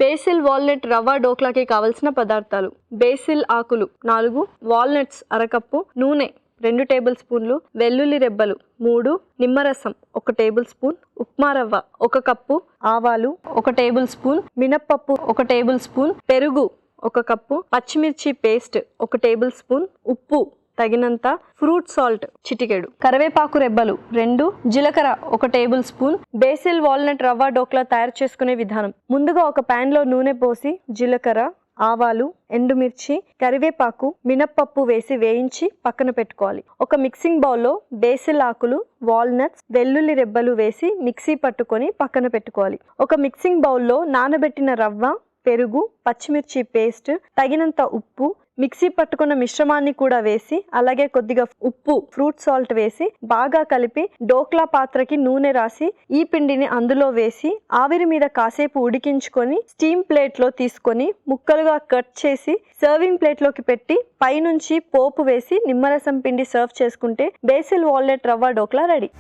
Basil walnut రవ్వ డోక్లాకి కావలసిన పదార్థాలు: బేసిల్ ఆకులు 4, వాల్నట్స్ అరకప్పు, నూనె 2 టేబుల్ స్పూన్లు, వెల్లుల్లి రెబ్బలు 3, నిమ్మరసం 1 టేబుల్ స్పూన్, ఉప్మా రవ్వ 1 కప్పు, ఆవాలు 1 టేబుల్ స్పూన్, మినప్పప్పు 1 టేబుల్ స్పూన్, పెరుగు 1 కప్పు, పచ్చిమిర్చి పేస్ట్ 1 టేబుల్ స్పూన్, ఉప్పు తగినంత, ఫ్రూట్ సాల్ట్ చిటికెడు, కరివేపాకు రెబ్బలు 2, జీలకర్ర 1 టేబుల్ స్పూన్. బేసిల్ వాల్నట్ రవ్వ డోక్లా తయారు చేసుకునే విధానం: ముందుగా ఒక పాన్ లో నూనె పోసి జీలకర్ర, ఆవాలు, ఎండుమిర్చి, కరివేపాకు, మినప్పప్పు వేసి వేయించి పక్కన పెట్టుకోవాలి. ఒక మిక్సింగ్ బౌల్లో బేసిల్ ఆకులు, వాల్నట్స్, వెల్లుల్లి రెబ్బలు వేసి మిక్సీ పట్టుకొని పక్కన పెట్టుకోవాలి. ఒక మిక్సింగ్ బౌల్లో నానబెట్టిన రవ్వ, పెరుగు, పచ్చిమిర్చి పేస్ట్, తగినంత ఉప్పు, మిక్సీ పట్టుకున్న మిశ్రమాన్ని కూడా వేసి అలాగే కొద్దిగా ఉప్పు, ఫ్రూట్ సాల్ట్ వేసి బాగా కలిపి డోక్లా పాత్రకి నూనె రాసి ఈ పిండిని అందులో వేసి ఆవిరి మీద కాసేపు ఉడికించుకొని స్టీమ్ ప్లేట్లో తీసుకొని ముక్కలుగా కట్ చేసి సర్వింగ్ ప్లేట్లోకి పెట్టి పైనుంచి పోపు వేసి నిమ్మరసం పిండి సర్వ్ చేసుకుంటే బేసిల్ వాల్నట్ రవ్వ డోక్లా రెడీ.